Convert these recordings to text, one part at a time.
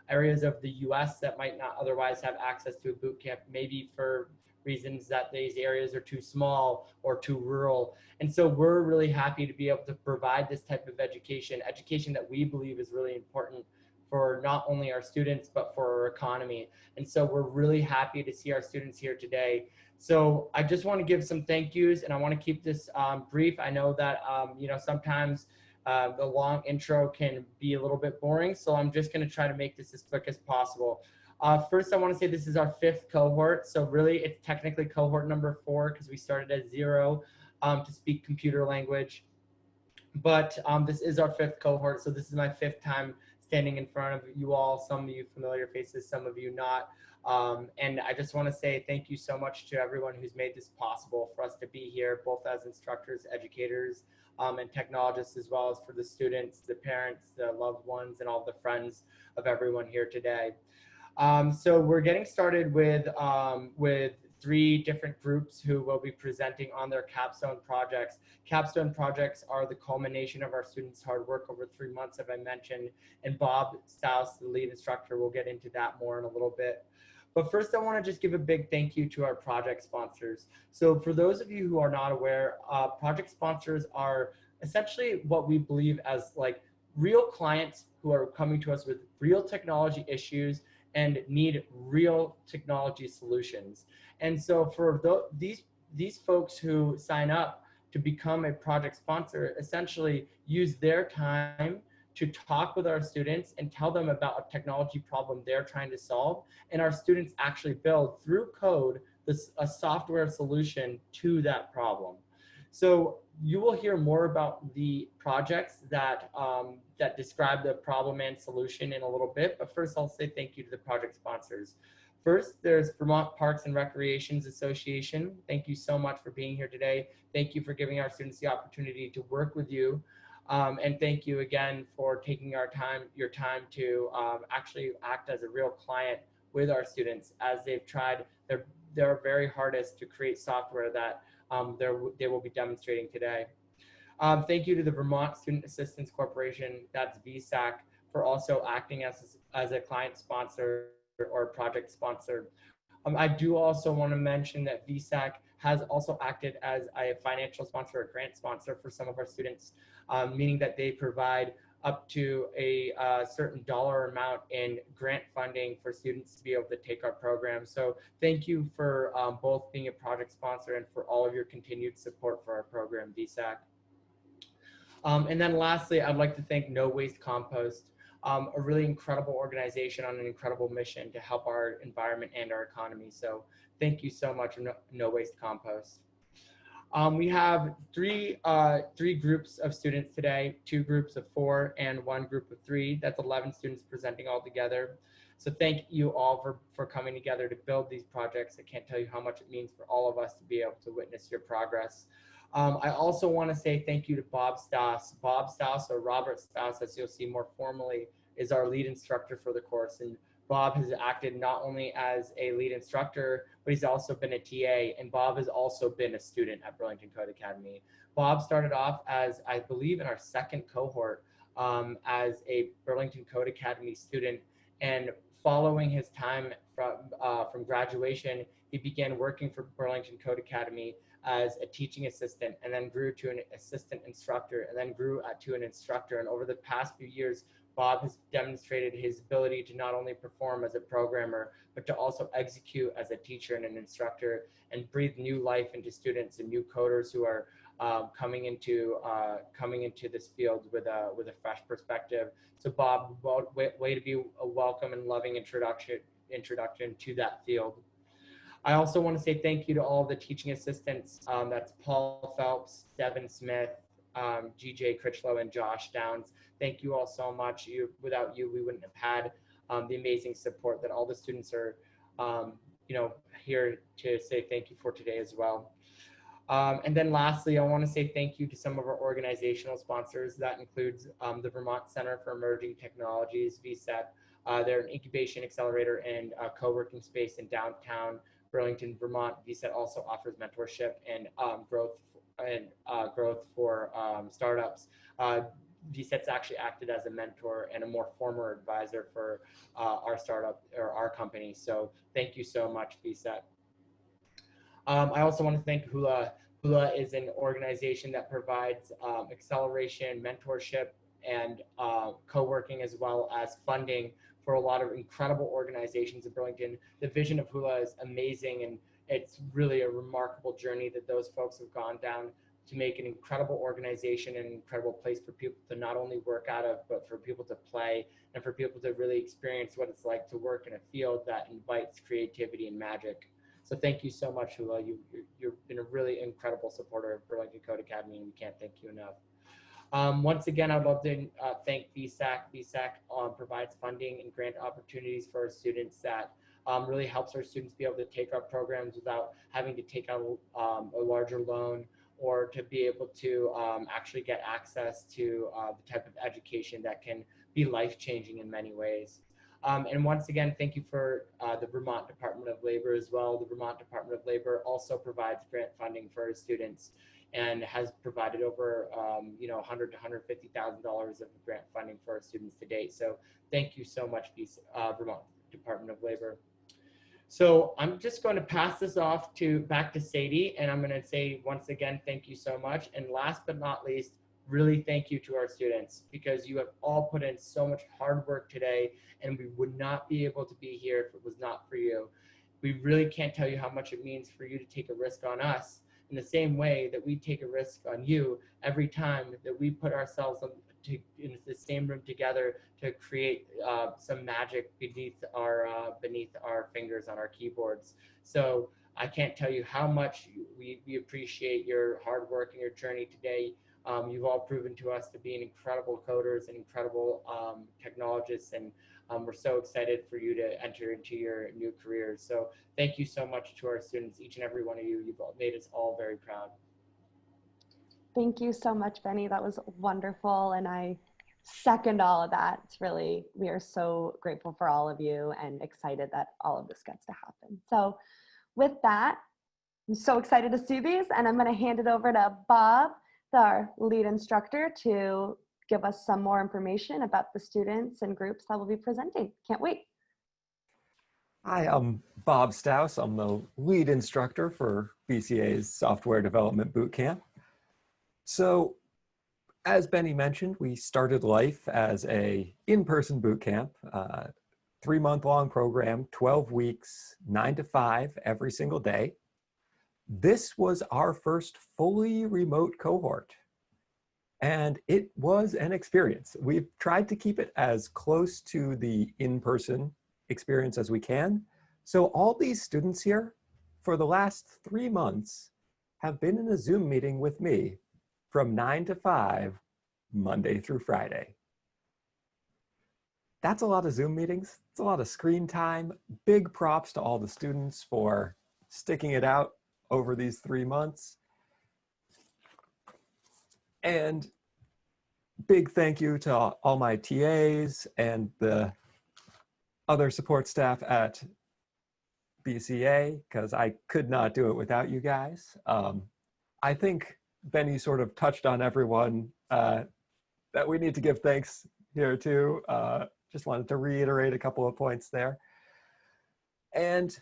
areas of the US that might not otherwise have access to a boot camp, maybe for reasons that these areas are too small or too rural. And so we're really happy to be able to provide this type of education that we believe is really important for not only our students, but for our economy. And so we're really happy to see our students here today. So I just want to give some thank yous, and I want to keep this brief. I know that, sometimes the long intro can be a little bit boring, so I'm just going to try to make this as quick as possible. First, I want to say this is our 5th cohort. So really, it's technically cohort number 4 because we started at 0 to speak computer language. But this is our 5th cohort. So this is my 5th time standing in front of you all, some of you familiar faces, some of you not. And I just want to say thank you so much to everyone who's made this possible for us to be here, both as instructors, educators, and technologists, as well as for the students, the parents, the loved ones, and all the friends of everyone here today. So we're getting started with 3 different groups who will be presenting on their capstone projects. Capstone projects are the culmination of our students' hard work over 3 months, as I mentioned, and Bob Stouse, the lead instructor, will get into that more in a little bit. But first, I want to just give a big thank you to our project sponsors. So for those of you who are not aware, project sponsors are essentially what we believe as like real clients who are coming to us with real technology issues and need real technology solutions. And so for these folks who sign up to become a project sponsor, essentially use their time to talk with our students and tell them about a technology problem they're trying to solve. And our students actually build through code a software solution to that problem. So you will hear more about the projects that that describe the problem and solution in a little bit, but first I'll say thank you to the project sponsors. First, there's Vermont Parks and Recreations Association. Thank you so much for being here today. Thank you for giving our students the opportunity to work with you. And thank you again for taking your time to actually act as a real client with our students as they've tried their very hardest to create software that they will be demonstrating today. Thank you to the Vermont Student Assistance Corporation, that's VSAC, for also acting as a client sponsor or project sponsor. I do also want to mention that VSAC has also acted as a financial sponsor or grant sponsor for some of our students, meaning that they provide up to a certain dollar amount in grant funding for students to be able to take our program. So thank you for both being a project sponsor and for all of your continued support for our program, VSAC. And then lastly, I'd like to thank No Waste Compost, a really incredible organization on an incredible mission to help our environment and our economy. So thank you so much, No Waste Compost. We have three groups of students today, 2 groups of 4 and 1 group of 3. That's 11 students presenting all together. So thank you all for coming together to build these projects. I can't tell you how much it means for all of us to be able to witness your progress. I also want to say thank you to Bob Stouse. Bob Stouse, or Robert Stouse, as you'll see more formally, is our lead instructor for the course. And Bob has acted not only as a lead instructor, but he's also been a TA, and Bob has also been a student at Burlington Code Academy. Bob started off as, I believe, in our 2nd cohort as a Burlington Code Academy student, and following his time from graduation, he began working for Burlington Code Academy as a teaching assistant, and then grew to an assistant instructor, and then grew to an instructor. And over the past few years, Bob has demonstrated his ability to not only perform as a programmer, but to also execute as a teacher and an instructor, and breathe new life into students and new coders who are coming into this field with a fresh perspective. So Bob, way to be a welcome and loving introduction to that field. I also want to say thank you to all the teaching assistants. That's Paul Phelps, Devin Smith, GJ Critchlow, and Josh Downs. Thank you all so much. Without you, we wouldn't have had the amazing support that all the students are here to say thank you for today as well. And then lastly, I want to say thank you to some of our organizational sponsors. That includes the Vermont Center for Emerging Technologies, VSET. They're an incubation accelerator and co-working space in downtown Burlington, Vermont. VSET also offers mentorship and growth for startups. VSET's actually acted as a mentor and a more former advisor for our startup or our company. So thank you so much, VSET. I also want to thank Hula. Hula is an organization that provides acceleration, mentorship, and co-working, as well as funding for a lot of incredible organizations in Burlington. The vision of Hula is amazing, and it's really a remarkable journey that those folks have gone down to make an incredible organization and an incredible place for people to not only work out of, but for people to play and for people to really experience what it's like to work in a field that invites creativity and magic. So thank you so much, Hula. You've been a really incredible supporter of Burlington Code Academy, and we can't thank you enough. Once again, I'd love to thank BSAC. BSAC provides funding and grant opportunities for our students that really helps our students be able to take our programs without having to take out a larger loan, or to be able to actually get access to the type of education that can be life-changing in many ways. And once again, thank you for the Vermont Department of Labor as well. The Vermont Department of Labor also provides grant funding for our students and has provided over $100,000 to $150,000 of grant funding for our students to date. So thank you so much, Vermont Department of Labor. So I'm just going to pass this off back to Sadie, and I'm going to say once again, thank you so much. And last but not least, really thank you to our students, because you have all put in so much hard work today, and we would not be able to be here if it was not for you. We really can't tell you how much it means for you to take a risk on us, in the same way that we take a risk on you every time that we put ourselves in the same room together to create some magic beneath our fingers on our keyboards. So I can't tell you how much we appreciate your hard work and your journey today. You've all proven to us to be incredible coders and incredible technologists, and we're so excited for you to enter into your new careers. So thank you so much to our students, each and every one of you. You've made us all very proud. Thank you so much, Benny. That was wonderful, and I second all of that. It's really, we are so grateful for all of you and excited that all of this gets to happen. So with that, I'm so excited to see these, and I'm going to hand it over to Bob, our lead instructor, to give us some more information about the students and groups that will be presenting. Can't wait. Hi, I'm Bob Staus. I'm the lead instructor for BCA's Software Development Bootcamp. So, as Benny mentioned, we started life as a in-person bootcamp, 3-month-long program, 12 weeks, 9 to 5 every single day. This was our first fully remote cohort, and it was an experience. We've tried to keep it as close to the in-person experience as we can. So all these students here for the last 3 months have been in a Zoom meeting with me from 9 to 5, Monday through Friday. That's a lot of Zoom meetings. It's a lot of screen time. Big props to all the students for sticking it out over these 3 months. And big thank you to all my TAs and the other support staff at BCA, because I could not do it without you guys. I think Benny sort of touched on everyone that we need to give thanks here too. Just wanted to reiterate a couple of points there. And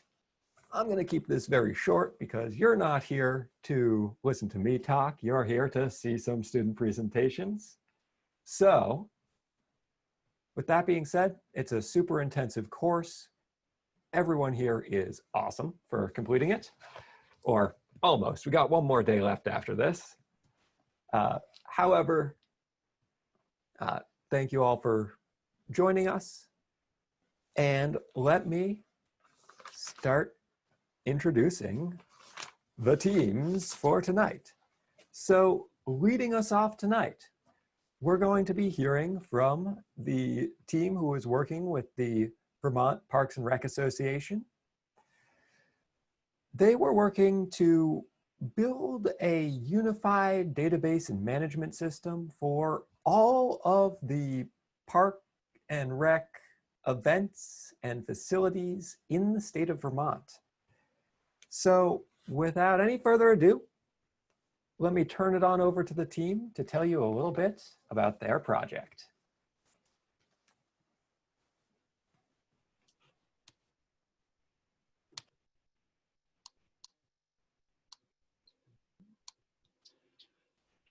I'm going to keep this very short because you're not here to listen to me talk. You're here to see some student presentations. So with that being said, it's a super intensive course. Everyone here is awesome for completing it, or almost. We got one more day left after this. However, thank you all for joining us. And let me start introducing the teams for tonight. So leading us off tonight, we're going to be hearing from the team who is working with the Vermont Parks and Rec Association. They were working to build a unified database and management system for all of the park and rec events and facilities in the state of Vermont. So without any further ado, let me turn it on over to the team to tell you a little bit about their project.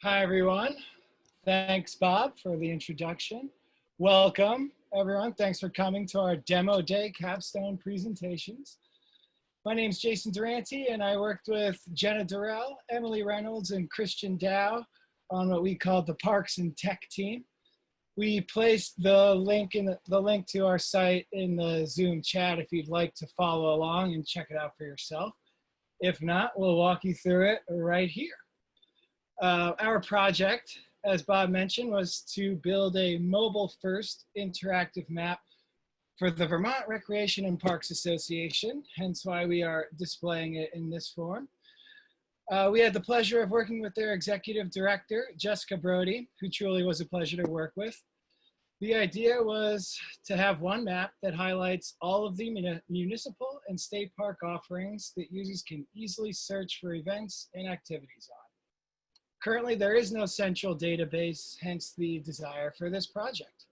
Hi, everyone. Thanks, Bob, for the introduction. Welcome, everyone. Thanks for coming to our Demo Day Capstone presentations. My name's Jason Durante, and I worked with Jenna Durrell, Emily Reynolds, and Christian Dow on what we called the Parks and Tech team. We placed the link to our site in the Zoom chat if you'd like to follow along and check it out for yourself. If not, we'll walk you through it right here. Our project, as Bob mentioned, was to build a mobile-first interactive map for the Vermont Recreation and Parks Association, hence why we are displaying it in this form. We had the pleasure of working with their executive director, Jessica Brody, who truly was a pleasure to work with. The idea was to have one map that highlights all of the municipal and state park offerings that users can easily search for events and activities on. Currently, there is no central database, hence the desire for this project.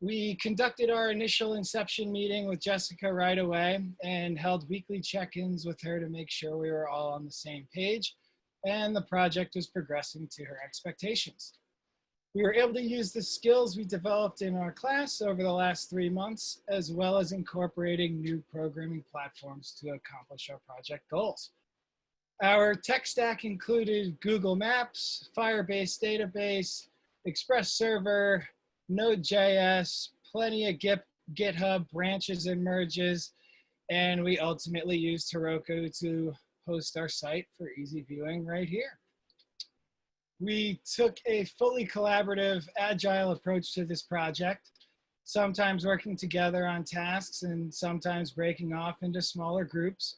We conducted our initial inception meeting with Jessica right away and held weekly check-ins with her to make sure we were all on the same page and the project was progressing to her expectations. We were able to use the skills we developed in our class over the last 3 months, as well as incorporating new programming platforms to accomplish our project goals. Our tech stack included Google Maps, Firebase database, Express Server, Node.js, plenty of GitHub branches and merges, and we ultimately used Heroku to host our site for easy viewing right here. We took a fully collaborative, agile approach to this project, sometimes working together on tasks and sometimes breaking off into smaller groups,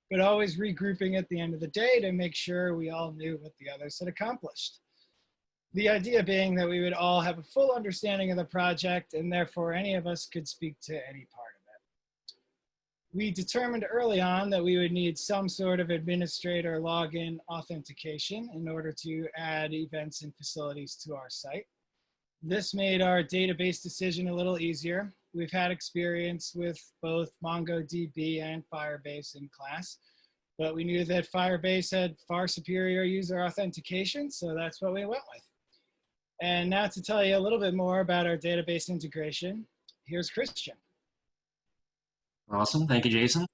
but always regrouping at the end of the day to make sure we all knew what the others had accomplished. The idea being that we would all have a full understanding of the project and therefore any of us could speak to any part of it. We determined early on that we would need some sort of administrator login authentication in order to add events and facilities to our site. This made our database decision a little easier. We've had experience with both MongoDB and Firebase in class, but we knew that Firebase had far superior user authentication, so that's what we went with. And now to tell you a little bit more about our database integration, here's Christian. Awesome, thank you, Jason.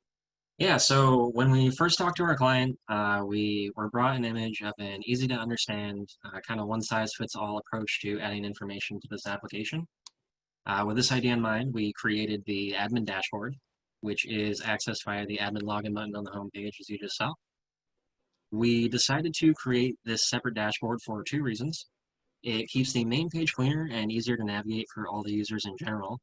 Yeah, so when we first talked to our client, we were brought an image of an easy to understand, kind of one-size-fits-all approach to adding information to this application. With this idea in mind, we created the admin dashboard, which is accessed via the admin login button on the home page, as you just saw. We decided to create this separate dashboard for 2 reasons. It keeps the main page cleaner and easier to navigate for all the users in general.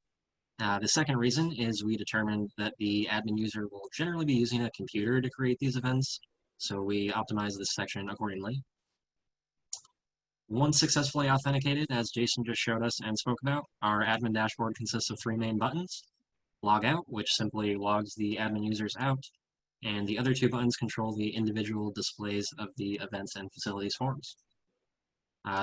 The second reason is we determined that the admin user will generally be using a computer to create these events, so we optimized this section accordingly. Once successfully authenticated, as Jason just showed us and spoke about, our admin dashboard consists of 3 main buttons. Log out, which simply logs the admin users out, and the other 2 buttons control the individual displays of the events and facilities forms.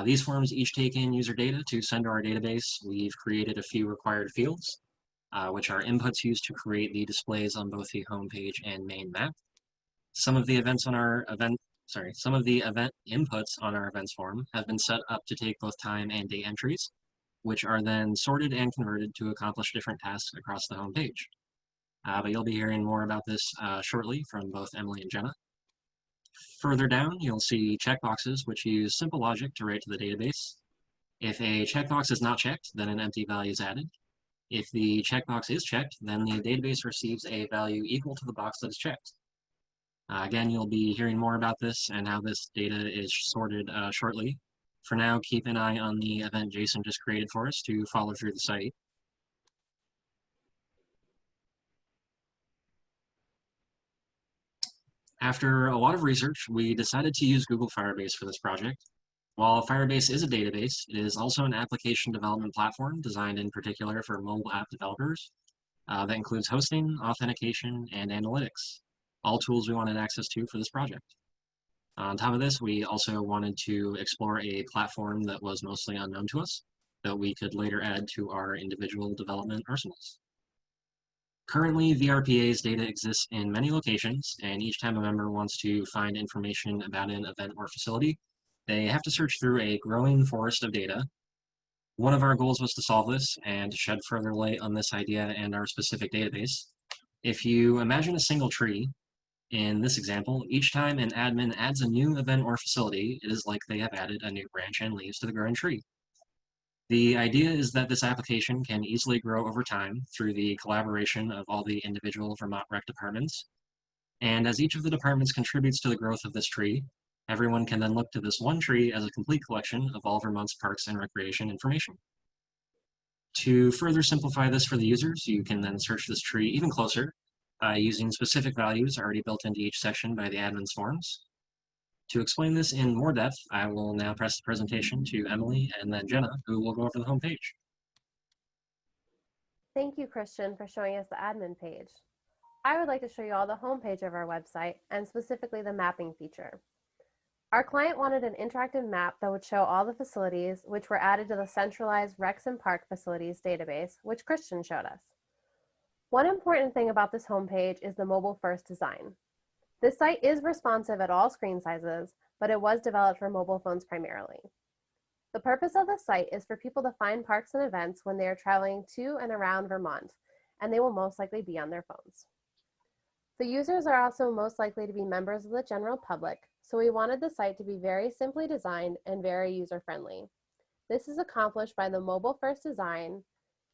These forms each take in user data to send to our database. We've created a few required fields, which are inputs used to create the displays on both the home page and main map. Some of the event inputs on our events form have been set up to take both time and date entries, which are then sorted and converted to accomplish different tasks across the home page. But you'll be hearing more about this shortly from both Emily and Jenna. Further down, you'll see checkboxes, which use simple logic to write to the database. If a checkbox is not checked, then an empty value is added. If the checkbox is checked, then the database receives a value equal to the box that is checked. Again, you'll be hearing more about this and how this data is sorted shortly. For now, keep an eye on the event Jason just created for us to follow through the site. After a lot of research, we decided to use Google Firebase for this project. While Firebase is a database, it is also an application development platform designed in particular for mobile app developers that includes hosting, authentication, and analytics, all tools we wanted access to for this project. On top of this, we also wanted to explore a platform that was mostly unknown to us that we could later add to our individual development arsenals. Currently, VRPA's data exists in many locations, and each time a member wants to find information about an event or facility, they have to search through a growing forest of data. One of our goals was to solve this and to shed further light on this idea and our specific database. If you imagine a single tree, in this example, each time an admin adds a new event or facility, it is like they have added a new branch and leaves to the growing tree. The idea is that this application can easily grow over time through the collaboration of all the individual Vermont Rec departments. And as each of the departments contributes to the growth of this tree, everyone can then look to this one tree as a complete collection of all Vermont's parks and recreation information. To further simplify this for the users, you can then search this tree even closer by using specific values already built into each section by the admin's forms. To explain this in more depth, I will now pass the presentation to Emily and then Jenna, who will go over the homepage. Thank you, Christian, for showing us the admin page. I would like to show you all the homepage of our website and specifically the mapping feature. Our client wanted an interactive map that would show all the facilities which were added to the centralized Recs and Park facilities database, which Christian showed us. One important thing about this homepage is the mobile-first design. This site is responsive at all screen sizes, but it was developed for mobile phones primarily. The purpose of the site is for people to find parks and events when they are traveling to and around Vermont, and they will most likely be on their phones. The users are also most likely to be members of the general public, so we wanted the site to be very simply designed and very user-friendly. This is accomplished by the mobile-first design,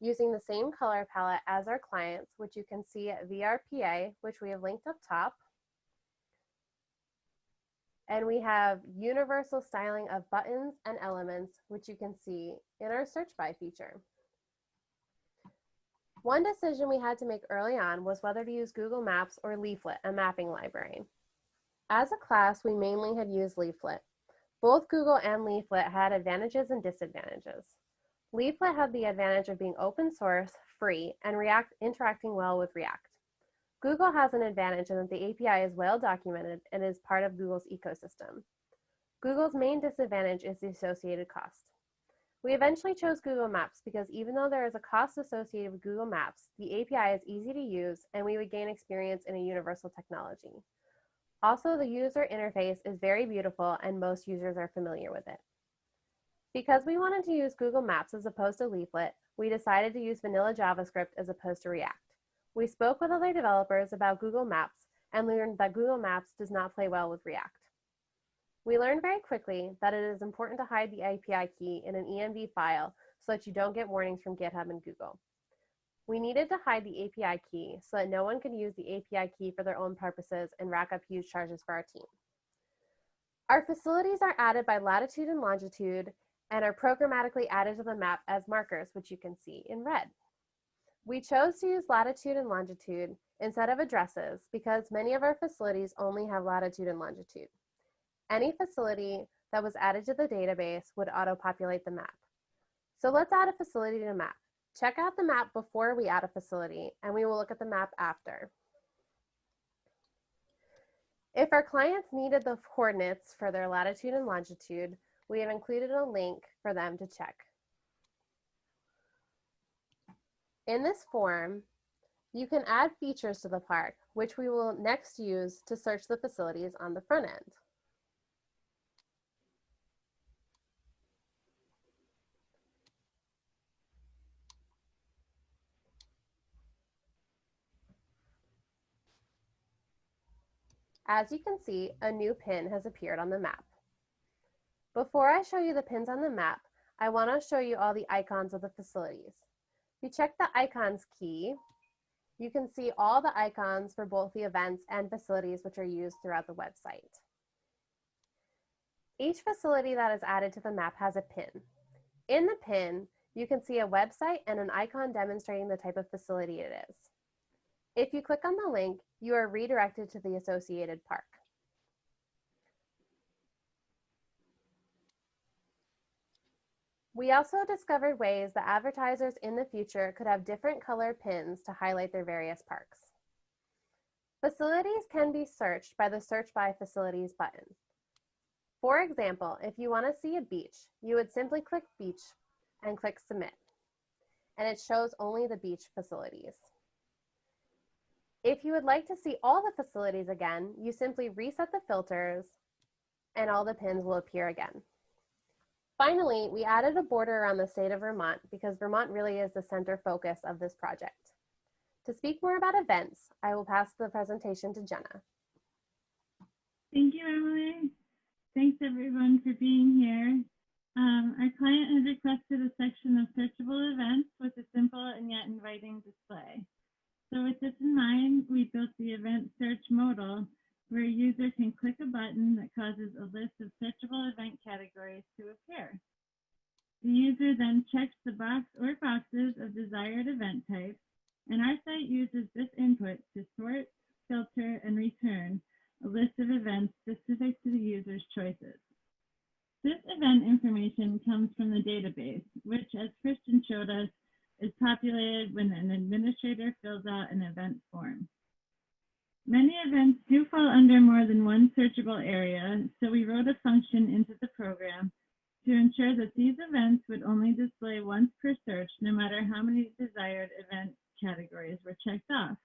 using the same color palette as our clients, which you can see at VRPA, which we have linked up top. And we have universal styling of buttons and elements, which you can see in our search by feature. One decision we had to make early on was whether to use Google Maps or Leaflet, a mapping library. As a class, we mainly had used Leaflet. Both Google and Leaflet had advantages and disadvantages. Leaflet had the advantage of being open source, free, and interacting well with React. Google has an advantage in that the API is well documented and is part of Google's ecosystem. Google's main disadvantage is the associated cost. We eventually chose Google Maps because even though there is a cost associated with Google Maps, the API is easy to use and we would gain experience in a universal technology. Also, the user interface is very beautiful and most users are familiar with it. Because we wanted to use Google Maps as opposed to Leaflet, we decided to use vanilla JavaScript as opposed to React. We spoke with other developers about Google Maps and learned that Google Maps does not play well with React. We learned very quickly that it is important to hide the API key in an ENV file so that you don't get warnings from GitHub and Google. We needed to hide the API key so that no one could use the API key for their own purposes and rack up huge charges for our team. Our facilities are added by latitude and longitude and are programmatically added to the map as markers, which you can see in red. We chose to use latitude and longitude instead of addresses because many of our facilities only have latitude and longitude. Any facility that was added to the database would auto-populate the map. So let's add a facility to the map. Check out the map before we add a facility, and we will look at the map after. If our clients needed the coordinates for their latitude and longitude, we have included a link for them to check. In this form, you can add features to the park, which we will next use to search the facilities on the front end. As you can see, a new pin has appeared on the map. Before I show you the pins on the map, I want to show you all the icons of the facilities. If you check the icons key, you can see all the icons for both the events and facilities which are used throughout the website. Each facility that is added to the map has a pin. In the pin, you can see a website and an icon demonstrating the type of facility it is. If you click on the link, you are redirected to the associated park. We also discovered ways that advertisers in the future could have different color pins to highlight their various parks. Facilities can be searched by the Search by Facilities button. For example, if you want to see a beach, you would simply click beach and click submit, and it shows only the beach facilities. If you would like to see all the facilities again, you simply reset the filters and all the pins will appear again. Finally, we added a border around the state of Vermont because Vermont really is the center focus of this project. To speak more about events, I will pass the presentation to Jenna. Thank you, Emily. Thanks everyone for being here. Our client has requested a section of searchable events with a simple and yet inviting display. So with this in mind, we built the event search modal where a user can click a button that causes a list of searchable event categories to appear. The user then checks the box or boxes of desired event types, and our site uses this input to sort, filter, and return a list of events specific to the user's choices. This event information comes from the database, which, as Kristen showed us, is populated when an administrator fills out an event form. Many events do fall under more than one searchable area, so we wrote a function into the program to ensure that these events would only display once per search, no matter how many desired event categories were checked off.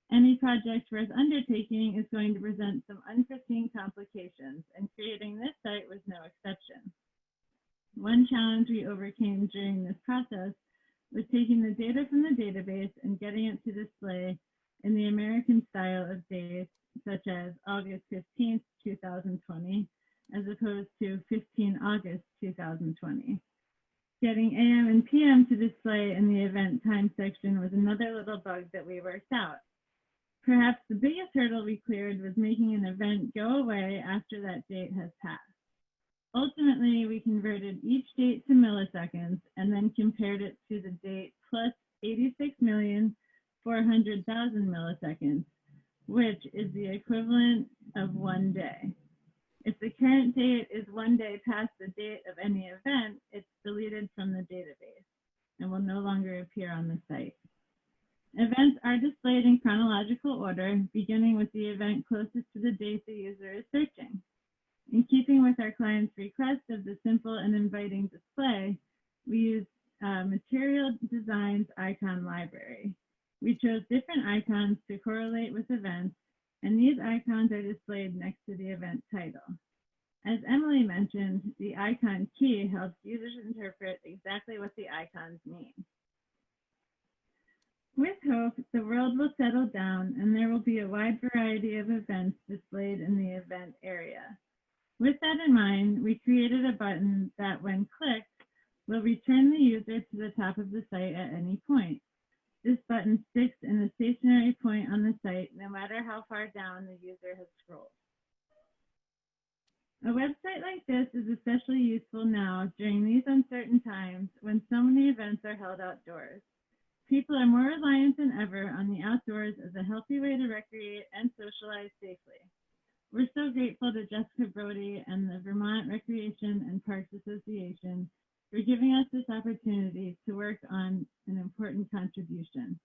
Any project worth undertaking is going to present some unforeseen complications, and creating this site was no exception. One challenge we overcame during this process was taking the data from the database and getting it to display in the American style of dates, such as August 15th, 2020, as opposed to 15 August 2020. Getting AM and PM to display in the event time section was another little bug that we worked out. Perhaps the biggest hurdle we cleared was making an event go away after that date has passed. Ultimately, we converted each date to milliseconds and then compared it to the date plus 86,400,000 milliseconds, which is the equivalent of 1 day. If the current date is 1 day past the date of any event, it's deleted from the database and will no longer appear on the site. Events are displayed in chronological order, beginning with the event closest to the date the user is searching. In keeping with our client's request of the simple and inviting display, we used Material Design's icon library. We chose different icons to correlate with events, and these icons are displayed next to the event title. As Emily mentioned, the icon key helps users interpret exactly what the icons mean. With hope, the world will settle down and there will be a wide variety of events displayed in the event area. With that in mind, we created a button that, when clicked, will return the user to the top of the site at any point. This button sticks in a stationary point on the site, no matter how far down the user has scrolled. A website like this is especially useful now during these uncertain times when so many events are held outdoors. People are more reliant than ever on the outdoors as a healthy way to recreate and socialize safely. We're so grateful to Jessica Brody and the Vermont Recreation and Parks Association for giving us this opportunity to work on an important contribution.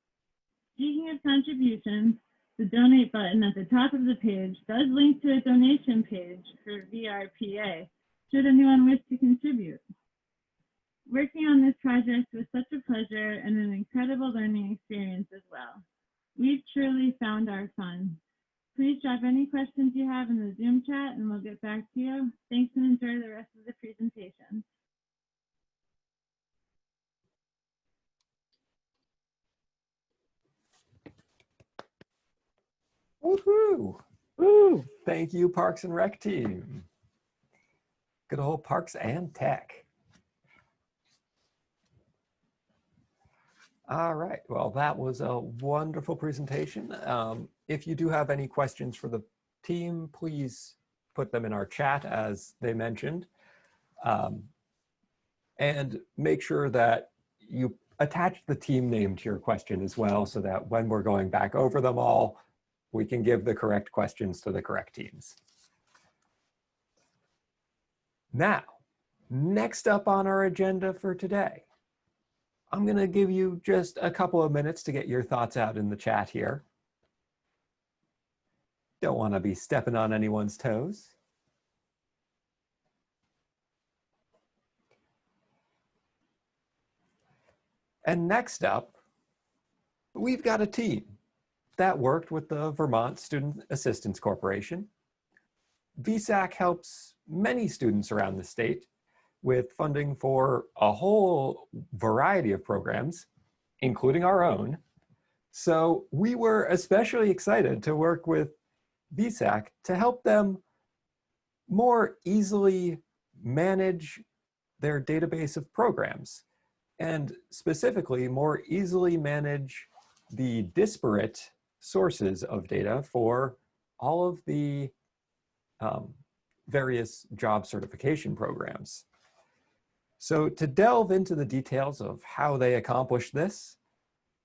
Speaking of contributions, the donate button at the top of the page does link to a donation page for VRPA, should anyone wish to contribute. Working on this project was such a pleasure and an incredible learning experience as well. We've truly found our fun. Please drop any questions you have in the Zoom chat and we'll get back to you. Thanks and enjoy the rest of the presentation. Woohoo! Woo! Thank you, Parks and Rec team. Good old Parks and Tech. All right, well, that was a wonderful presentation. If you do have any questions for the team, please put them in our chat as they mentioned. And make sure that you attach the team name to your question as well, so that when we're going back over them all, we can give the correct questions to the correct teams. Now, next up on our agenda for today, I'm going to give you just a couple of minutes to get your thoughts out in the chat here. Don't want to be stepping on anyone's toes. And next up, we've got a team that worked with the Vermont Student Assistance Corporation. VSAC helps many students around the state with funding for a whole variety of programs, including our own. So we were especially excited to work with VSAC to help them more easily manage their database of programs, and specifically more easily manage the disparate sources of data for all of the various job certification programs. So to delve into the details of how they accomplished this,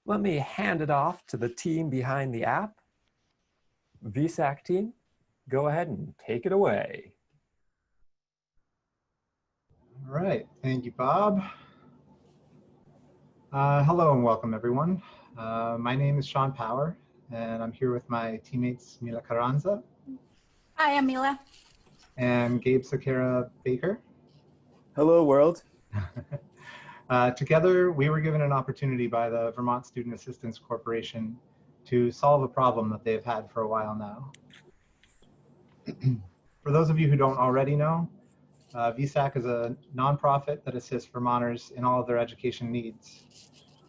let me hand it off to the team behind the app. VSAC team, go ahead and take it away. All right, thank you, Bob. Hello and welcome, everyone. My name is Sean Power, and I'm here with my teammates Mila Carranza. Hi, I'm Mila. And Gabe Sakara Baker. Hello, world. Together, we were given an opportunity by the Vermont Student Assistance Corporation to solve a problem that they've had for a while now. For those of you who don't already know, VSAC is a nonprofit that assists Vermonters in all of their education needs,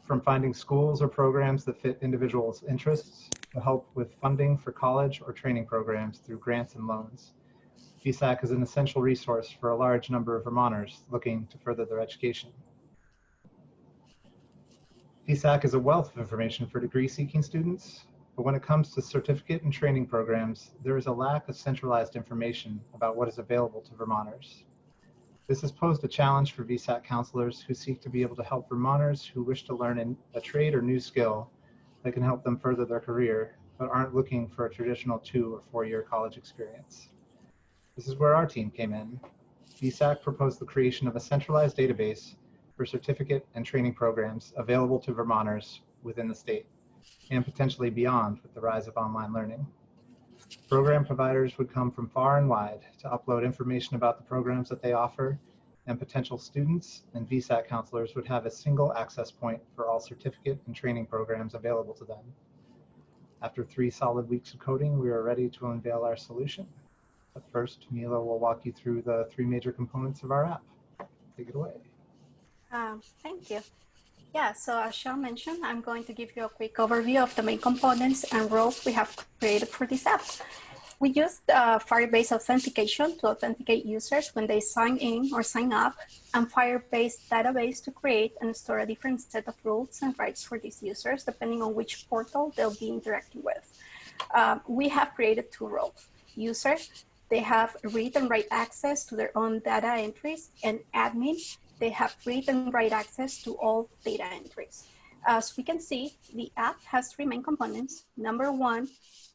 from finding schools or programs that fit individuals' interests to help with funding for college or training programs through grants and loans. VSAC is an essential resource for a large number of Vermonters looking to further their education. VSAC is a wealth of information for degree-seeking students, but when it comes to certificate and training programs, there is a lack of centralized information about what is available to Vermonters. This has posed a challenge for VSAC counselors who seek to be able to help Vermonters who wish to learn a trade or new skill that can help them further their career, but aren't looking for a traditional 2- or 4-year college experience. This is where our team came in. VSAC proposed the creation of a centralized database for certificate and training programs available to Vermonters within the state and potentially beyond with the rise of online learning. Program providers would come from far and wide to upload information about the programs that they offer, and potential students and VSAC counselors would have a single access point for all certificate and training programs available to them. After 3 solid weeks of coding, we are ready to unveil our solution. But first, Mila will walk you through the 3 major components of our app. Take it away. Thank you. Yeah, so as Sean mentioned, I'm going to give you a quick overview of the main components and roles we have created for this app. We used Firebase authentication to authenticate users when they sign in or sign up, and Firebase database to create and store a different set of rules and rights for these users, depending on which portal they'll be interacting with. We have created 2 roles. Users, they have read and write access to their own data entries, and admin, they have read and write access to all data entries. As we can see, the app has 3 main components. Number 1,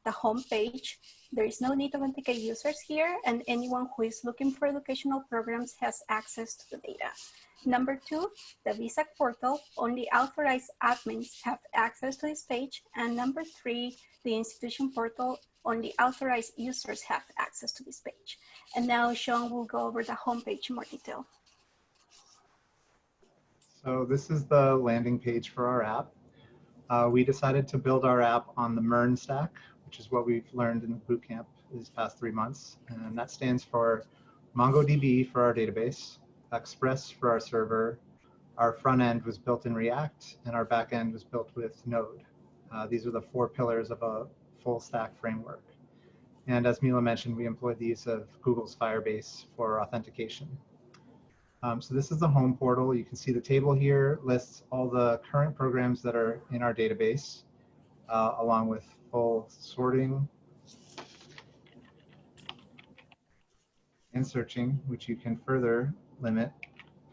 the home page. There is no need to authenticate users here, and anyone who is looking for educational programs has access to the data. Number 2, the VSAC portal. Only authorized admins have access to this page. And number 3, the institution portal. Only authorized users have access to this page. And now Sean will go over the home page in more detail. So this is the landing page for our app. We decided to build our app on the MERN stack, which is what we've learned in the bootcamp these past 3 months. And that stands for MongoDB for our database, Express for our server, our front end was built in React, and our back end was built with Node. These are the 4 pillars of a full stack framework. And as Mila mentioned, we employed the use of Google's Firebase for authentication. So this is the home portal. You can see the table here lists all the current programs that are in our database, along with full sorting and searching, which you can further limit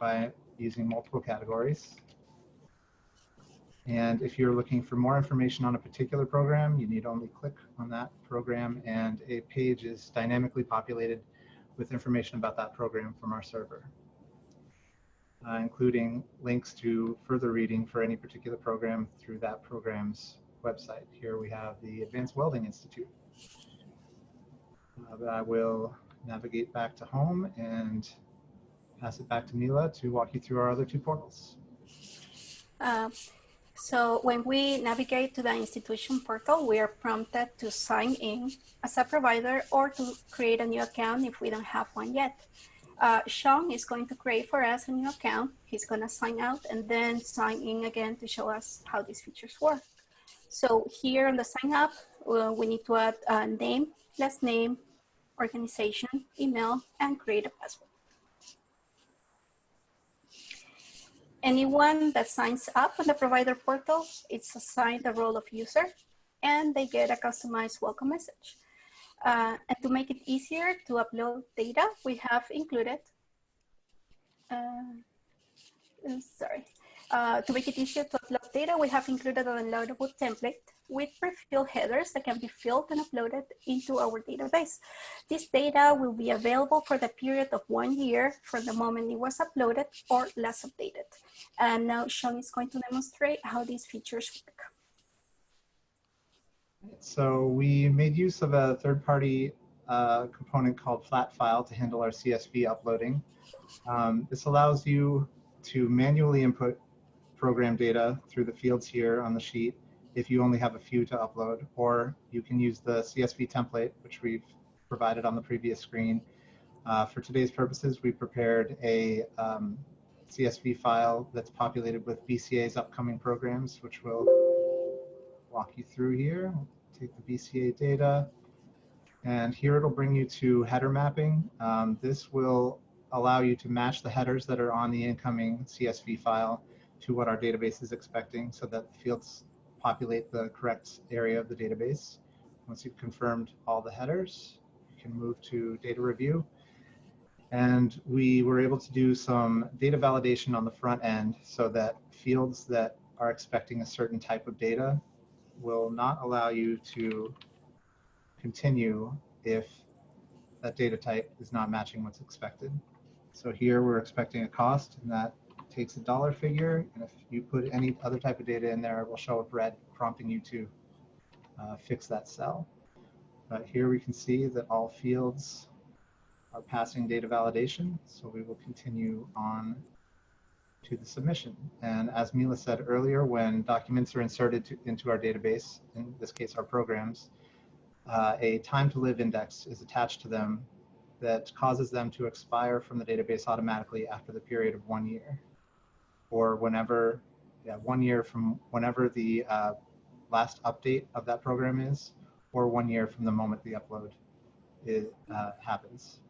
by using multiple categories. And if you're looking for more information on a particular program, you need only click on that program, and a page is dynamically populated with information about that program from our server, including links to further reading for any particular program through that program's website. Here we have the Advanced Welding Institute. But I will navigate back to home and pass it back to Mila to walk you through our other 2 portals. So when we navigate to the institution portal, we are prompted to sign in as a provider or to create a new account if we don't have one yet. Sean is going to create for us a new account. He's going to sign out and then sign in again to show us how these features work. So here on the sign up, we need to add a name, last name, organization, email, and create a password. Anyone that signs up on the provider portal is assigned the role of user, and they get a customized welcome message. And to make it easier to upload data, we have included, to make it easier to upload data, we have included a downloadable template with pre-filled headers that can be filled and uploaded into our database. This data will be available for the period of 1 year from the moment it was uploaded or last updated. And now Sean is going to demonstrate how these features work. So we made use of a third-party component called Flatfile to handle our CSV uploading. This allows you to manually input program data through the fields here on the sheet if you only have a few to upload, or you can use the CSV template, which we've provided on the previous screen. For today's purposes, we prepared a CSV file that's populated with BCA's upcoming programs, which we'll walk you through here. We'll take the BCA data, and here it'll bring you to header mapping. This will allow you to match the headers that are on the incoming CSV file to what our database is expecting so that the fields populate the correct area of the database. Once you've confirmed all the headers, you can move to data review. And we were able to do some data validation on the front end so that fields that are expecting a certain type of data will not allow you to continue if that data type is not matching what's expected. So here we're expecting a cost, and that takes a dollar figure, and if you put any other type of data in there, it will show up red, prompting you to fix that cell. But here we can see that all fields are passing data validation, so we will continue on to the submission. And as Mila said earlier, when documents are inserted into our database, in this case our programs, a time to live index is attached to them that causes them to expire from the database automatically after the period of 1 year, or whenever, 1 year from whenever the last update of that program is, or 1 year from the moment the upload happens.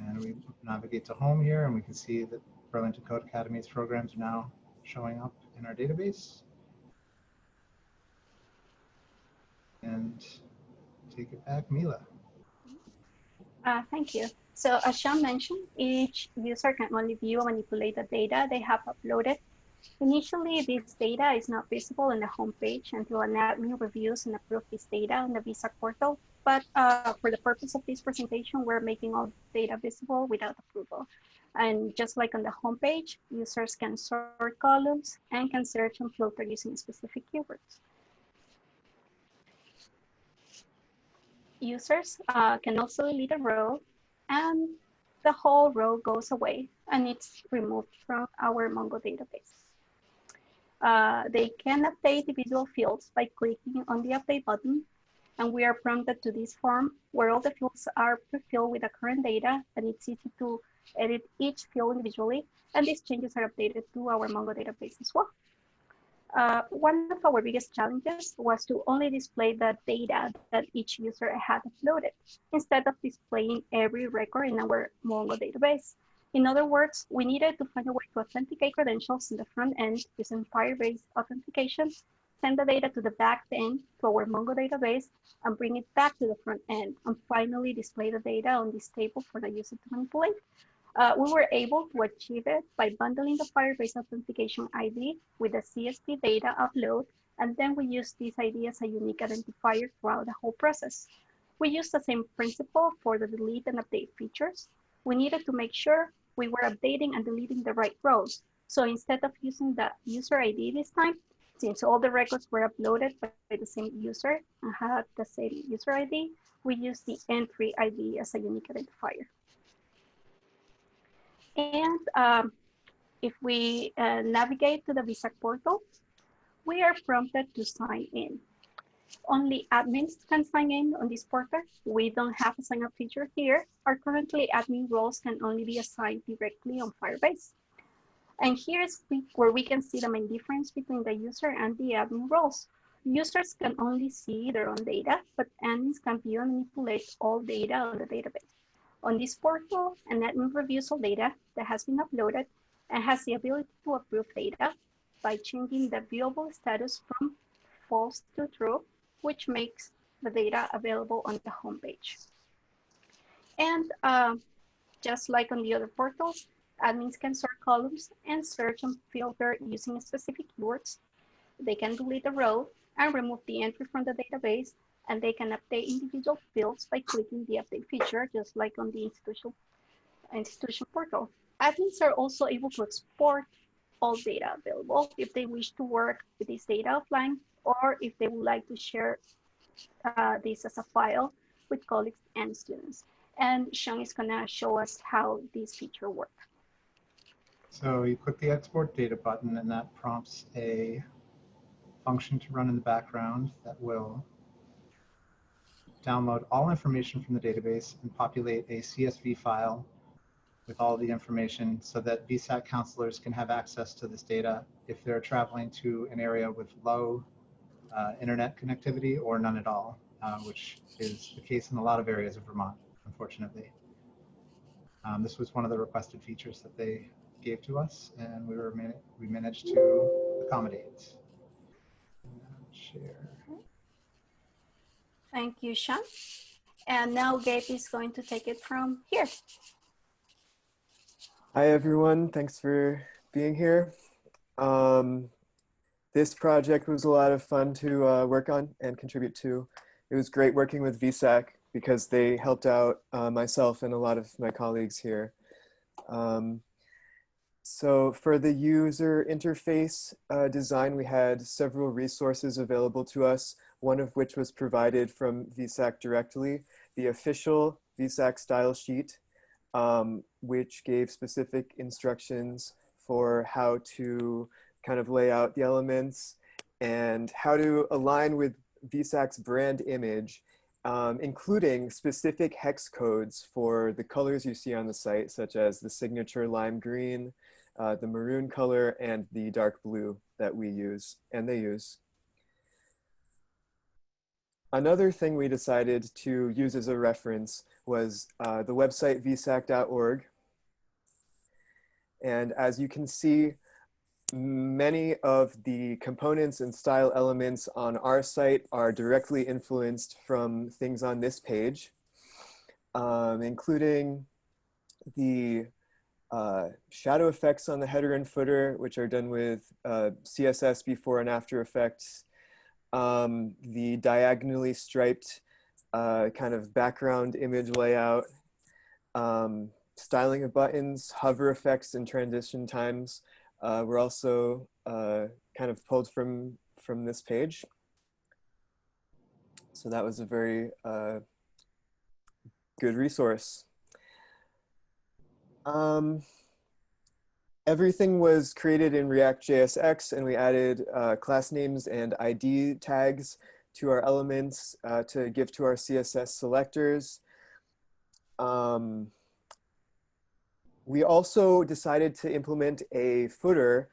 And we navigate to home here, and we can see that Burlington Code Academy's programs are now showing up in our database. And take it back, Mila. Thank you. So as Sean mentioned, each user can only view and manipulate the data they have uploaded. Initially, this data is not visible on the home page until an admin reviews and approves this data on the visa portal. But for the purpose of this presentation, we're making all data visible without approval. And just like on the home page, users can sort columns and can search and filter using specific keywords. Users can also delete a row, and the whole row goes away and it's removed from our Mongo database. They can update individual fields by clicking on the update button, and we are prompted to this form where all the fields are pre-filled with the current data, and it's easy to edit each field individually, and these changes are updated to our Mongo database as well. One of our biggest challenges was to only display the data that each user had uploaded, instead of displaying every record in our Mongo database. In other words, we needed to find a way to authenticate credentials in the front end using Firebase authentication, send the data to the back end to our Mongo database, and bring it back to the front end, and finally display the data on this table for the user to manipulate. We were able to achieve it by bundling the Firebase authentication ID with the CSV data upload, and then we used this ID as a unique identifier throughout the whole process. We used the same principle for the delete and update features. We needed to make sure we were updating and deleting the right rows. So instead of using the user ID this time, since all the records were uploaded by the same user and had the same user ID, we used the entry ID as a unique identifier. And If we navigate to the VSAC portal, we are prompted to sign in. Only admins can sign in on this portal. We don't have a sign up feature here. Our currently admin roles can only be assigned directly on Firebase. And here's where we can see the main difference between the user and the admin roles. Users can only see their own data, but admins can view and manipulate all data on the database. On this portal, an admin reviews all data that has been uploaded and has the ability to approve data by changing the viewable status from false to true, which makes the data available on the homepage. And just like on the other portals, admins can sort columns and search and filter using specific keywords. They can delete a row and remove the entry from the database, and they can update individual fields by clicking the update feature, just like on the institution portal. Admins are also able to export all data available if they wish to work with this data offline, or if they would like to share this as a file with colleagues and students. And Sean is gonna show us how this feature works. So you click the export data button, and that prompts a function to run in the background that will download all information from the database and populate a CSV file with all the information so that VSAC counselors can have access to this data if they're traveling to an area with low internet connectivity or none at all, which is the case in a lot of areas of Vermont, unfortunately. This was one of the requested features that they gave to us, and we managed to accommodate. Share. Thank you, Sean. And now Gabe is going to take it from here. Hi, everyone. Thanks for being here. This project was a lot of fun to work on and contribute to. It was great working with VSAC because they helped out myself and a lot of my colleagues here. So for the user interface design, we had several resources available to us, one of which was provided from VSAC directly, the official VSAC style sheet, which gave specific instructions for how to kind of lay out the elements and how to align with VSAC's brand image, including specific hex codes for the colors you see on the site, such as the signature lime green, the maroon color, and the dark blue that we use and they use. Another thing we decided to use as a reference was the website vsac.org. And as you can see, many of the components and style elements on our site are directly influenced from things on this page, including the shadow effects on the header and footer, which are done with CSS before and after effects, the diagonally striped kind of background image layout, styling of buttons, hover effects, and transition times were also kind of pulled from this page. So that was a very good resource. Everything was created in React JSX, and we added class names and ID tags to our elements to give to our CSS selectors. We also decided to implement a footer,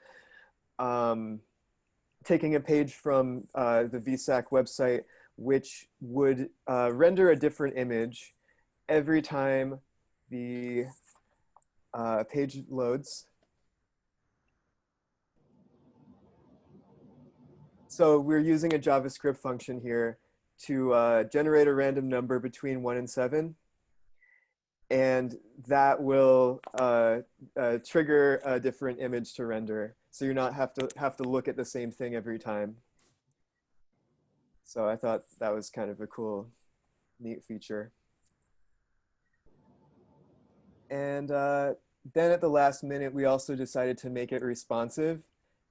taking a page from the VSAC website, which would render a different image every time the page loads. So we're using a JavaScript function here to generate a random number between 1 and 7. And that will trigger a different image to render. So you're not have to look at the same thing every time. So I thought that was kind of a cool, neat feature. And then at the last minute, we also decided to make it responsive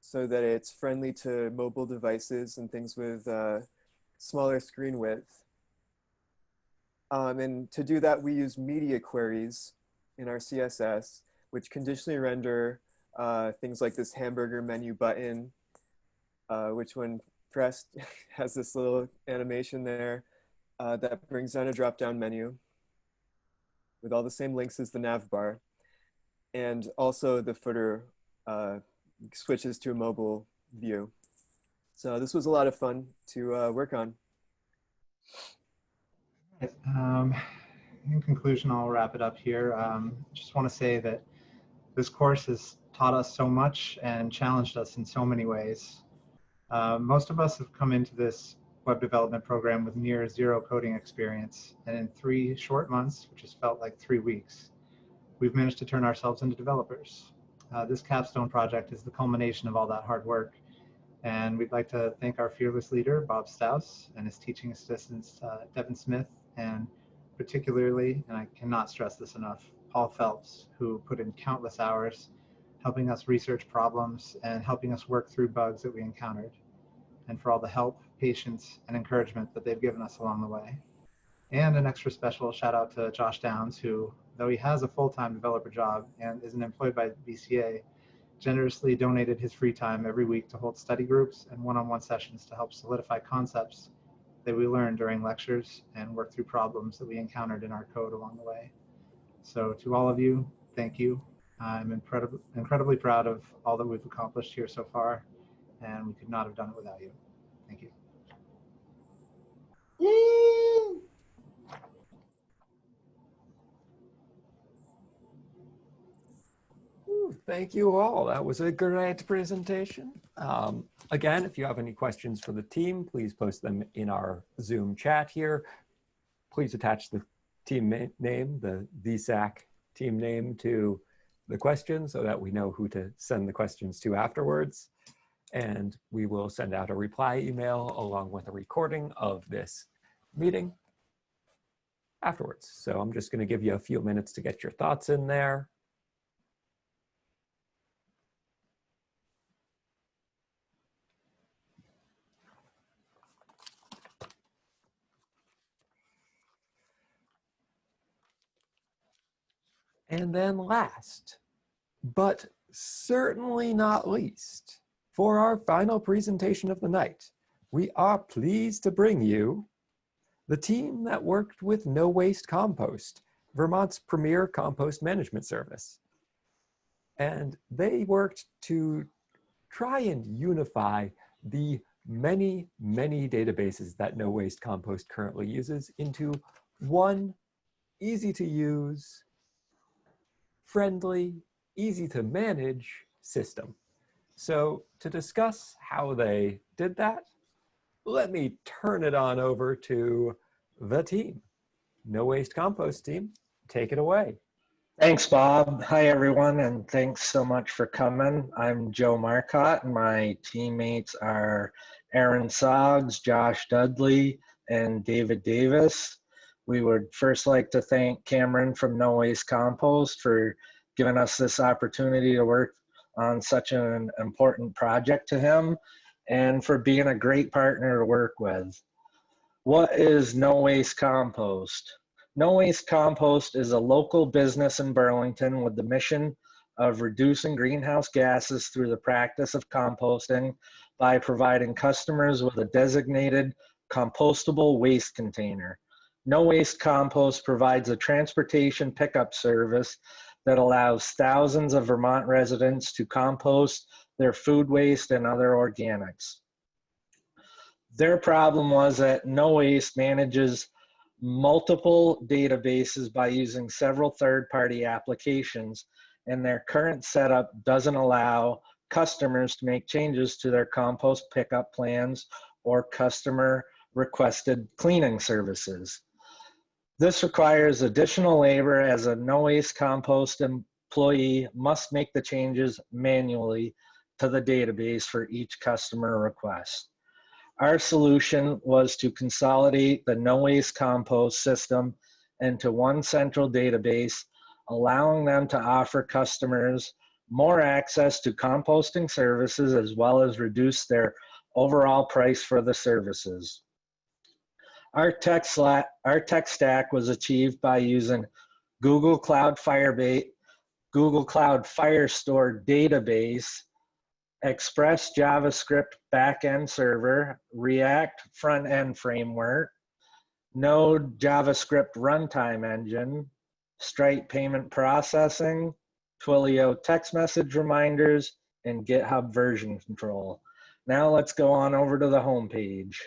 so that it's friendly to mobile devices and things with smaller screen width. And to do that, we use media queries in our CSS, which conditionally render things like this hamburger menu button, which when pressed has this little animation there that brings down a drop-down menu with all the same links as the nav bar. And also the footer switches to a mobile view. So this was a lot of fun to work on. In conclusion, I'll wrap it up here. Just want to say that this course has taught us so much and challenged us in so many ways. Most of us have come into this web development program with near zero coding experience, and in 3 short months, which has felt like 3 weeks, we've managed to turn ourselves into developers. This capstone project is the culmination of all that hard work, and we'd like to thank our fearless leader, Bob Staus, and his teaching assistants, Devin Smith, and particularly, and I cannot stress this enough, Paul Phelps, who put in countless hours helping us research problems and helping us work through bugs that we encountered, and for all the help, patience, and encouragement that they've given us along the way. And an extra special shout out to Josh Downs, who, though he has a full-time developer job and isn't employed by VCA, generously donated his free time every week to hold study groups and one-on-one sessions to help solidify concepts that we learned during lectures and work through problems that we encountered in our code along the way. So to all of you, thank you. I'm incredibly proud of all that we've accomplished here so far, and we could not have done it without you. Thank you. Woo! Thank you all. That was a great presentation. Again, if you have any questions for the team, please post them in our Zoom chat here. Please attach the team name, the VSAC team name, to the question so that we know who to send the questions to afterwards. And we will send out a reply email along with a recording of this meeting afterwards. So I'm just going to give you a few minutes to get your thoughts in there. And then last, but certainly not least, for our final presentation of the night, we are pleased to bring you the team that worked with No Waste Compost, Vermont's premier compost management service. And they worked to try and unify the many, many databases that No Waste Compost currently uses into one easy to use, friendly, easy to manage system. So to discuss how they did that, let me turn it on over to the team. No Waste Compost team, take it away. Thanks, Bob. Hi, everyone, and thanks so much for coming. I'm Joe Marcotte, and my teammates are Aaron Soggs, Josh Dudley, and David Davis. We would first like to thank Cameron from No Waste Compost for giving us this opportunity to work on such an important project to him, and for being a great partner to work with. What is No Waste Compost? No Waste Compost is a local business in Burlington with the mission of reducing greenhouse gases through the practice of composting by providing customers with a designated compostable waste container. No Waste Compost provides a transportation pickup service that allows thousands of Vermont residents to compost their food waste and other organics. Their problem was that No Waste manages multiple databases by using several third-party applications, and their current setup doesn't allow customers to make changes to their compost pickup plans or customer requested cleaning services. This requires additional labor, as a No Waste Compost employee must make the changes manually to the database for each customer request. Our solution was to consolidate the No Waste Compost system into one central database, allowing them to offer customers more access to composting services, as well as reduce their overall price for the services. Our tech stack was achieved by using Google Cloud Firebase Google Cloud Firestore database, Express JavaScript backend server, React front-end framework, Node JavaScript runtime engine, Stripe payment processing, Twilio text message reminders, and GitHub version control. Now let's go on over to the home page.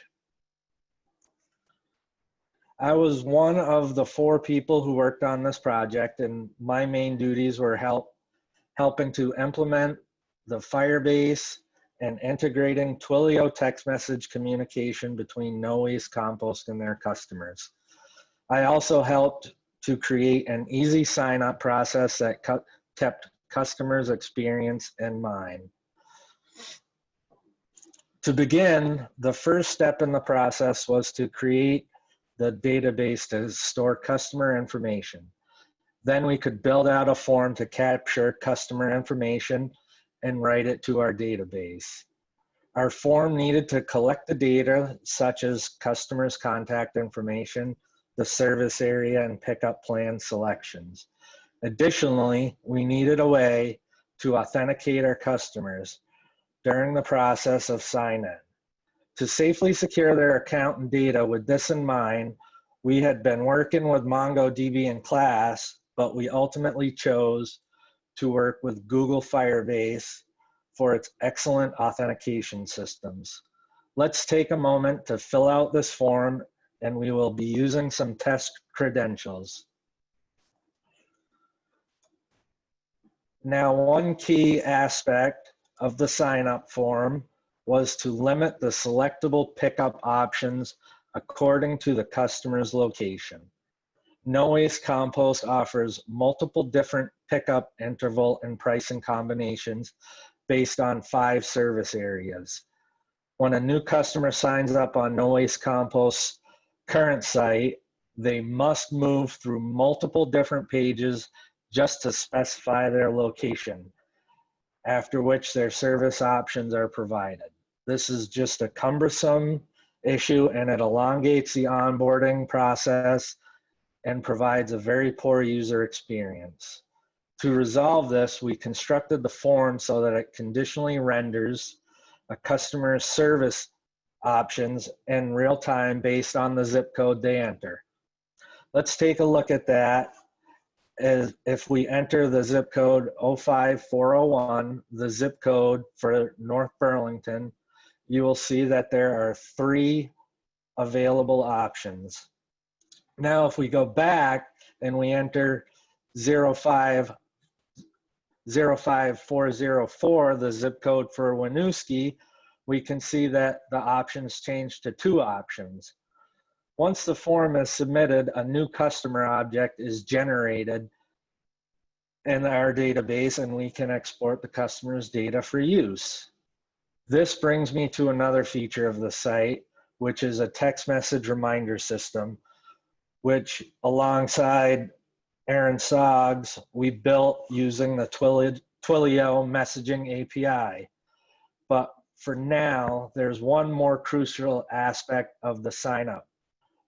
I was one of the 4 people who worked on this project, and my main duties were helping to implement the Firebase and integrating Twilio text message communication between No Waste Compost and their customers. I also helped to create an easy sign-up process that kept customers' experience in mind. To begin, the first step in the process was to create the database to store customer information. Then we could build out a form to capture customer information and write it to our database. Our form needed to collect the data such as customers' contact information, the service area, and pickup plan selections. Additionally, we needed a way to authenticate our customers during the process of sign-in. To safely secure their account and data with this in mind, we had been working with MongoDB in class, but we ultimately chose to work with Google Firebase for its excellent authentication systems. Let's take a moment to fill out this form, and we will be using some test credentials. Now, one key aspect of the sign-up form was to limit the selectable pickup options according to the customer's location. No Waste Compost offers multiple different pickup interval and pricing combinations based on 5 service areas. When a new customer signs up on No Waste Compost's current site, they must move through multiple different pages just to specify their location, after which their service options are provided. This is just a cumbersome issue, and it elongates the onboarding process and provides a very poor user experience. To resolve this, we constructed the form so that it conditionally renders a customer's service options in real time based on the zip code they enter. Let's take a look at that. As if we enter the zip code 05401, the zip code for North Burlington, you will see that there are 3 available options. Now, if we go back and we enter 05404, the zip code for Winooski, we can see that the options change to 2 options. Once the form is submitted, a new customer object is generated in our database, and we can export the customer's data for use. This brings me to another feature of the site, which is a text message reminder system, which alongside Aaron Soggs, we built using the Twilio messaging API. But for now, there's one more crucial aspect of the sign-up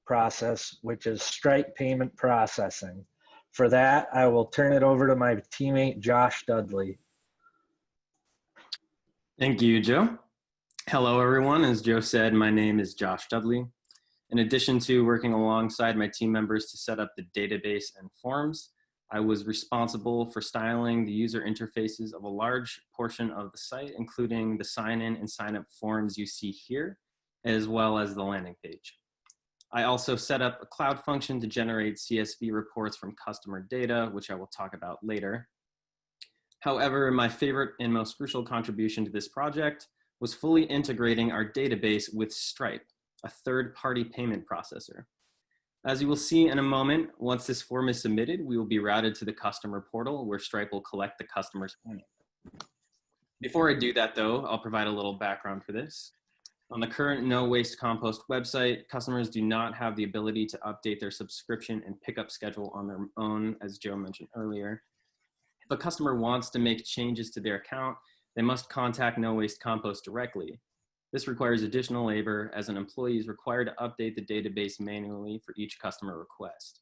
process, which is Stripe payment processing. For that, I will turn it over to my teammate, Josh Dudley. Thank you, Joe. Hello, everyone. As Joe said, my name is Josh Dudley. In addition to working alongside my team members to set up the database and forms, I was responsible for styling the user interfaces of a large portion of the site, including the sign-in and sign-up forms you see here, as well as the landing page. I also set up a cloud function to generate CSV reports from customer data, which I will talk about later. However, my favorite and most crucial contribution to this project was fully integrating our database with Stripe, a third-party payment processor. As you will see in a moment, once this form is submitted, we will be routed to the customer portal where Stripe will collect the customer's payment. Before I do that though, I'll provide a little background for this. On the current No Waste Compost website, customers do not have the ability to update their subscription and pickup schedule on their own, as Joe mentioned earlier. If a customer wants to make changes to their account, they must contact No Waste Compost directly. This requires additional labor, as an employee is required to update the database manually for each customer request.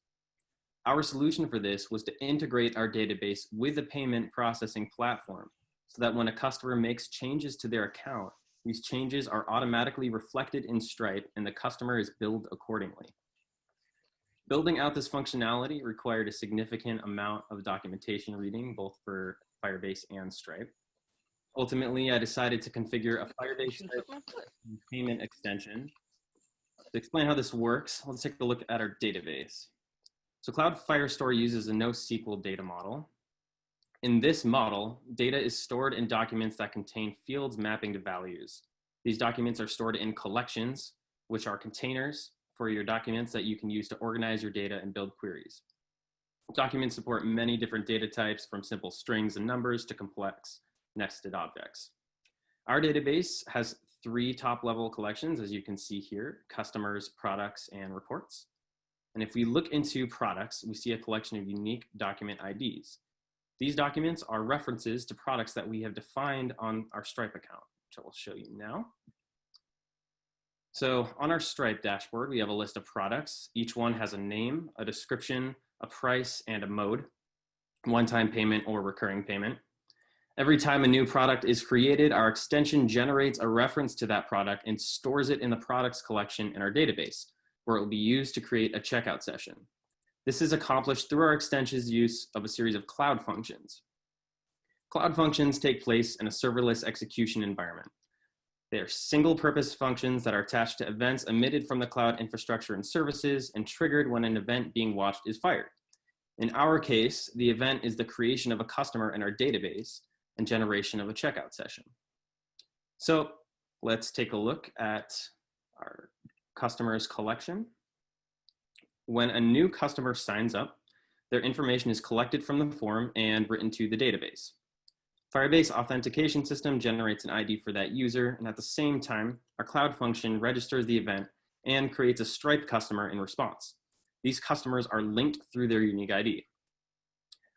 Our solution for this was to integrate our database with a payment processing platform so that when a customer makes changes to their account, these changes are automatically reflected in Stripe and the customer is billed accordingly. Building out this functionality required a significant amount of documentation reading, both for Firebase and Stripe. Ultimately, I decided to configure a Firebase Stripe payment extension. To explain how this works, let's take a look at our database. So Cloud Firestore uses a NoSQL data model. In this model, data is stored in documents that contain fields mapping to values. These documents are stored in collections, which are containers for your documents that you can use to organize your data and build queries. Documents support many different data types, from simple strings and numbers to complex nested objects. Our database has 3 top-level collections, as you can see here: customers, products, and reports. And if we look into products, we see a collection of unique document IDs. These documents are references to products that we have defined on our Stripe account, which I will show you now. So on our Stripe dashboard, we have a list of products. Each one has a name, a description, a price, and a mode: one-time payment or recurring payment. Every time a new product is created, our extension generates a reference to that product and stores it in the products collection in our database, where it will be used to create a checkout session. This is accomplished through our extension's use of a series of cloud functions. Cloud functions take place in a serverless execution environment. They are single-purpose functions that are attached to events emitted from the cloud infrastructure and services and triggered when an event being watched is fired. In our case, the event is the creation of a customer in our database and generation of a checkout session. So let's take a look at our customers collection. When a new customer signs up, their information is collected from the form and written to the database. Firebase authentication system generates an ID for that user, and at the same time, our cloud function registers the event and creates a Stripe customer in response. These customers are linked through their unique ID.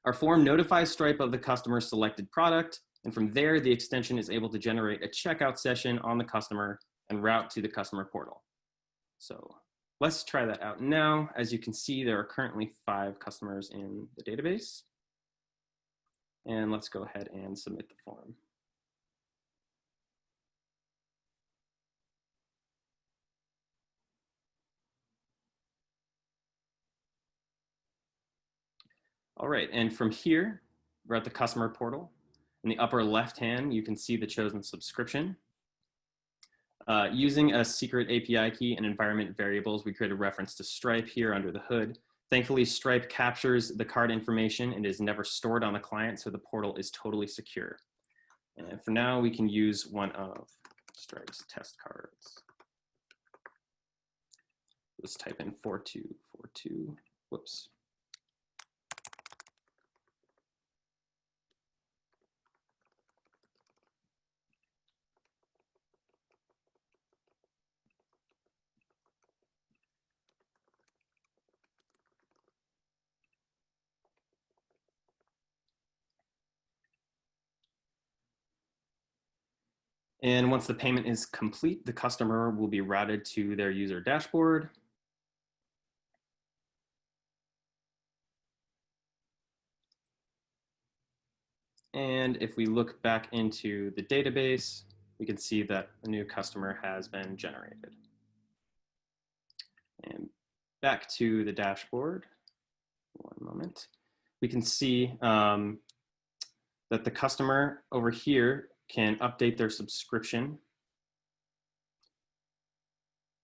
Our form notifies Stripe of the customer's selected product, and from there, the extension is able to generate a checkout session on the customer and route to the customer portal. So let's try that out now. As you can see, there are currently 5 customers in the database. And let's go ahead and submit the form. All right, and from here, we're at the customer portal. In the upper left hand, you can see the chosen subscription. Using a secret API key and environment variables, we created a reference to Stripe here under the hood. Thankfully, Stripe captures the card information and is never stored on the client, so the portal is totally secure. And for now, we can use one of Stripe's test cards. Let's type in 4242, whoops. And once the payment is complete, the customer will be routed to their user dashboard. And if we look back into the database, we can see that a new customer has been generated. And back to the dashboard, one moment. We can see that the customer over here can update their subscription.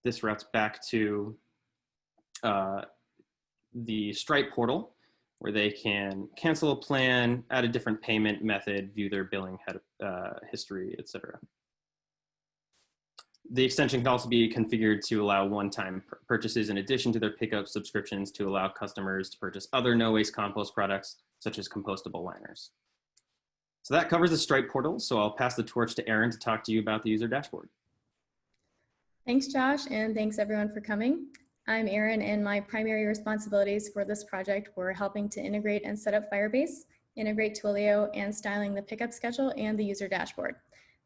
This routes back to the Stripe portal, where they can cancel a plan, add a different payment method, view their billing history, etc. The extension can also be configured to allow one-time purchases in addition to their pickup subscriptions, to allow customers to purchase other no-waste compost products, such as compostable liners. So that covers the Stripe portal. So I'll pass the torch to Erin to talk to you about the user dashboard. Thanks, Josh, and thanks everyone for coming. I'm Erin, and my primary responsibilities for this project were helping to integrate and set up Firebase, integrate Twilio, and styling the pickup schedule and the user dashboard.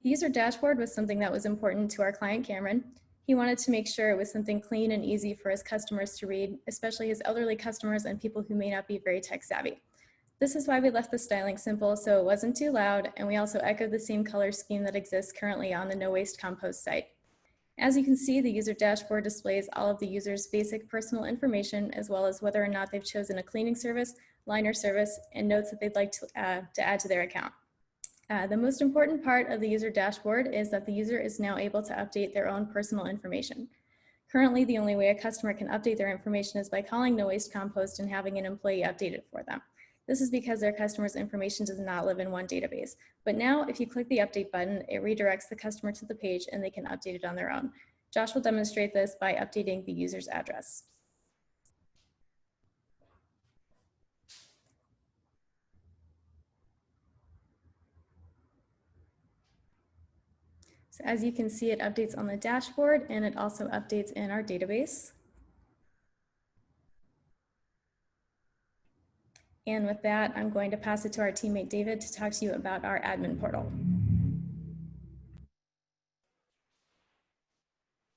The user dashboard was something that was important to our client, Cameron. He wanted to make sure it was something clean and easy for his customers to read, especially his elderly customers and people who may not be very tech savvy. This is why we left the styling simple so it wasn't too loud, and we also echoed the same color scheme that exists currently on the No Waste Compost site. As you can see, the user dashboard displays all of the user's basic personal information, as well as whether or not they've chosen a cleaning service, liner service, and notes that they'd like to add to their account. The most important part of the user dashboard is that the user is now able to update their own personal information. Currently, the only way a customer can update their information is by calling No Waste Compost and having an employee update it for them. This is because their customer's information does not live in one database. But now, if you click the update button, it redirects the customer to the page and they can update it on their own. Josh will demonstrate this by updating the user's address. So as you can see, it updates on the dashboard and it also updates in our database. And with that, I'm going to pass it to our teammate David to talk to you about our admin portal.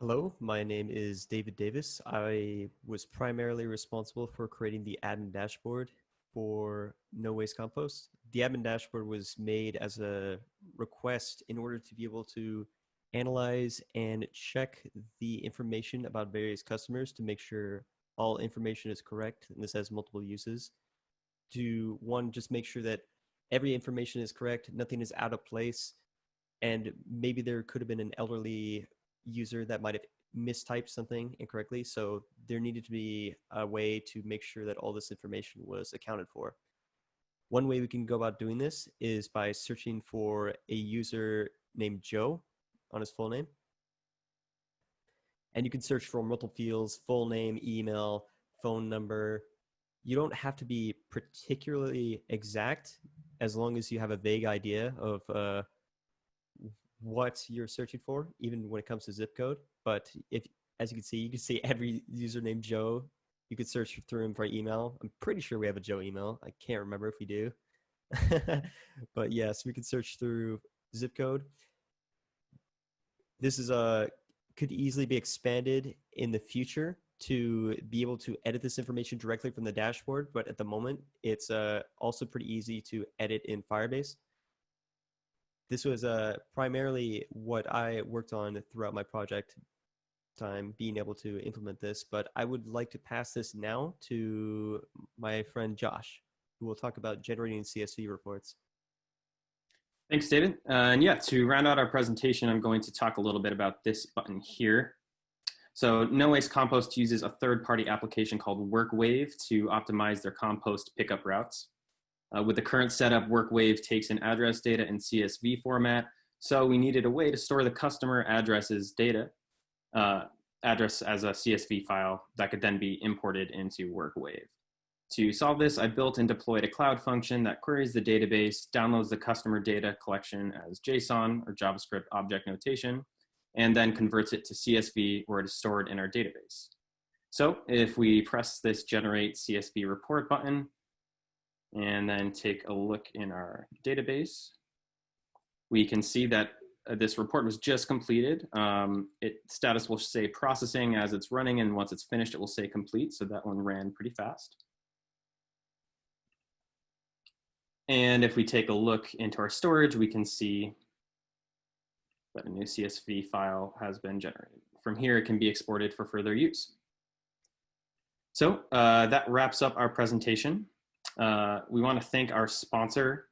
Hello, my name is David Davis. I was primarily responsible for creating the admin dashboard for No Waste Compost. The admin dashboard was made as a request in order to be able to analyze and check the information about various customers to make sure all information is correct, and this has multiple uses. To one, just make sure that every information is correct, nothing is out of place, and maybe there could have been an elderly user that might have mistyped something incorrectly, so there needed to be a way to make sure that all this information was accounted for. One way we can go about doing this is by searching for a user named Joe on his full name. And you can search for multiple fields: full name, email, phone number. You don't have to be particularly exact as long as you have a vague idea of what you're searching for, even when it comes to zip code. But if, as you can see every user named Joe. You could search through him for email. I'm pretty sure we have a Joe email. I can't remember if we do. But yes, we could search through zip code. This is could easily be expanded in the future to be able to edit this information directly from the dashboard, but at the moment, it's also pretty easy to edit in Firebase. This was primarily what I worked on throughout my project time, being able to implement this, but I would like to pass this now to my friend Josh, who will talk about generating CSV reports. Thanks, David. And yeah, to round out our presentation, I'm going to talk a little bit about this button here. So No Waste Compost uses a third-party application called WorkWave to optimize their compost pickup routes. With the current setup, WorkWave takes in address data in CSV format, so we needed a way to store the customer addresses data, address as a CSV file that could then be imported into WorkWave. To solve this, I built and deployed a cloud function that queries the database, downloads the customer data collection as JSON or JavaScript object notation, and then converts it to CSV where it is stored in our database. So if we press this Generate CSV Report button, and then take a look in our database, we can see that this report was just completed. Status will say processing as it's running, and once it's finished, it will say complete. So that one ran pretty fast. And if we take a look into our storage, we can see that a new CSV file has been generated. From here, it can be exported for further use. So that wraps up our presentation. We want to thank our sponsor,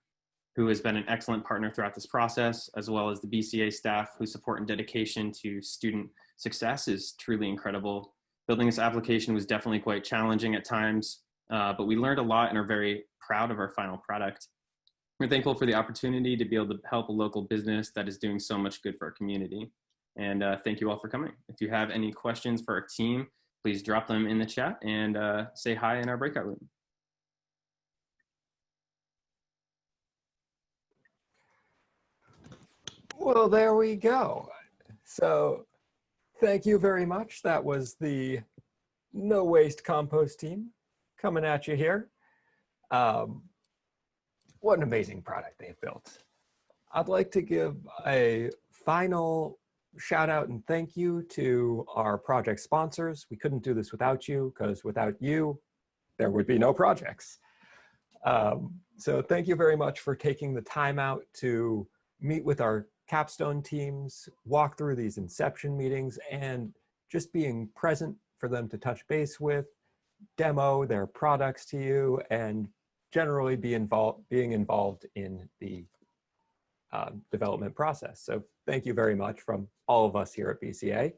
who has been an excellent partner throughout this process, as well as the BCA staff whose support and dedication to student success is truly incredible. Building this application was definitely quite challenging at times, but we learned a lot and are very proud of our final product. We're thankful for the opportunity to be able to help a local business that is doing so much good for our community. And thank you all for coming. If you have any questions for our team, please drop them in the chat and say hi in our breakout room. Well, there we go. So thank you very much. That was the No Waste Compost team coming at you here. What an amazing product they've built. I'd like to give a final shout out and thank you to our project sponsors. We couldn't do this without you, because without you, there would be no projects. So thank you very much for taking the time out to meet with our Capstone teams, walk through these inception meetings, and just being present for them to touch base with, demo their products to you, and generally being involved in the development process. So thank you very much from all of us here at BCA.